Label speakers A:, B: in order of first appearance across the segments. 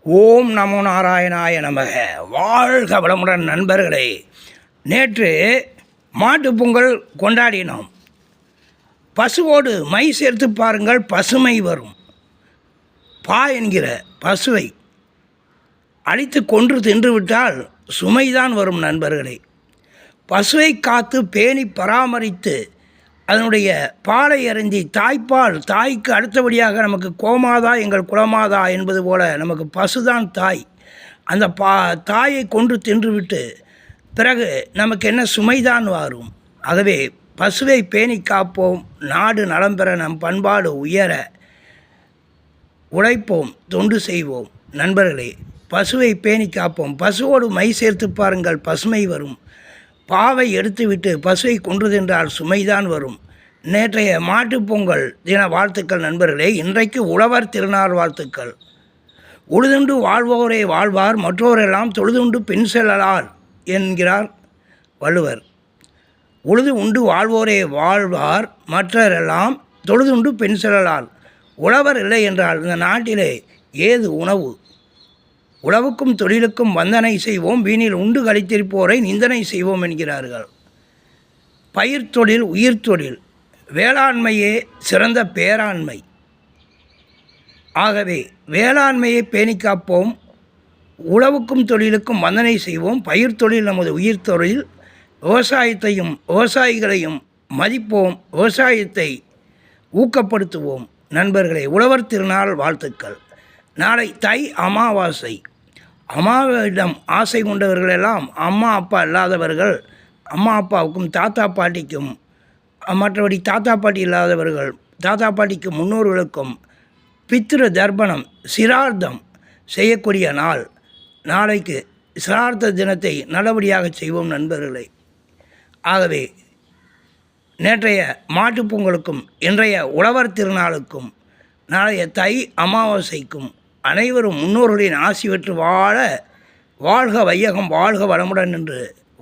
A: ஓம் நமோ நாராயணாய நமக. வாழ்க வளமுடன் நண்பர்களே. நேற்று மாட்டுப் பொங்கல் கொண்டாடினோம். பசுவோடு மை சேர்த்து பாருங்கள், பசுமை வரும். பா என்கிற பசுவை அடித்து கொன்று தின்றுவிட்டால் சுமைதான் வரும் நண்பர்களே. பசுவை காத்து பேணி பராமரித்து அதனுடைய பாலை அருந்தி தாய்ப்பால், தாய்க்கு அடுத்தபடியாக நமக்கு கோமாதா எங்கள் குலமாதா என்பது போல நமக்கு பசுதான் தாய். அந்த தாயை கொன்று தின்றுவிட்டு பிறகு நமக்கு என்ன சுமைதான் வரும். ஆகவே பசுவை பேணி காப்போம், நாடு நலம் பெற, நம் பண்பாடு உயர உழைப்போம், தொண்டு செய்வோம். நண்பர்களே, பசுவை பேணி காப்போம். பசுவோடு மை சேர்த்து பாருங்கள், பசுமை வரும். பாவை எடுத்துவிட்டு பசுவை கொன்று தின்றால் சுமைதான் வரும். நேற்றைய மாட்டுப்பொங்கல் தின வாழ்த்துக்கள் நண்பர்களே. இன்றைக்கு உழவர் திருநாள் வாழ்த்துக்கள். உழுதுண்டு வாழ்வோரே வாழ்வார், மற்றோரெல்லாம் தொழுதுண்டு பின் செல்லலார் என்கிறார் வள்ளுவர். உழுது உண்டு வாழ்வோரே வாழ்வார், மற்றரெல்லாம் தொழுதுண்டு பின் செல்லலார். உழவர் இல்லை என்றால் இந்த நாட்டிலே ஏது உணவு? உழவுக்கும் தொழிலுக்கும் வந்தனை செய்வோம், வீணில் உண்டு கழித்திருப்போரை நிந்தனை செய்வோம் என்கிறார்கள். பயிர் தொழில் உயிர் தொழில், வேளாண்மையே சிறந்த பேராண்மை. ஆகவே வேளாண்மையை பேணி காப்போம், உழவுக்கும் தொழிலுக்கும் வந்தனை செய்வோம். பயிர் தொழில் நமது உயிர் தொழில். விவசாயத்தையும் விவசாயிகளையும் மதிப்போம், விவசாயத்தை ஊக்கப்படுத்துவோம். நண்பர்களே, உழவர் திருநாள் வாழ்த்துக்கள். நாளை தை அமாவாசை. அம்மாவிடம் ஆசை கொண்டவர்களெல்லாம் அம்மா அப்பா இல்லாதவர்கள், அம்மா அப்பாவுக்கும் தாத்தா பாட்டிக்கும், மற்றபடி தாத்தா பாட்டி இல்லாதவர்கள் தாத்தா பாட்டிக்கு முன்னோர்களுக்கும் பித்ரு தர்ப்பணம் சிரார்த்தம் செய்யக்கூடிய நாள். நாளைக்கு சிரார்த்த தினத்தை நல்லபடியாக செய்வோம் நண்பர்களே. ஆகவே நேற்றைய மாட்டுப்பொங்கலுக்கும் இன்றைய உழவர் திருநாளுக்கும் நாளைய தை அமாவாசைக்கும் அனைவரும் முன்னோர்களின் ஆசி பெற்று வாழ வாழ்க வையகம், வாழ்க வளமுடன் என்று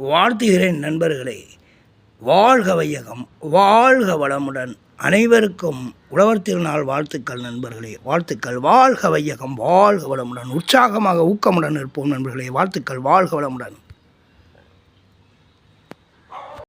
A: வாழ்த்துகிறேன் நண்பர்களே. வாழ்க வையகம், வாழ்க வளமுடன். அனைவருக்கும் உழவர் திருநாள் வாழ்த்துக்கள் நண்பர்களே. வாழ்த்துக்கள். வாழ்க வையகம், வாழ்க வளமுடன். உற்சாகமாக ஊக்கமுடன் இருப்போம் நண்பர்களே. வாழ்த்துக்கள். வாழ்க வளமுடன்.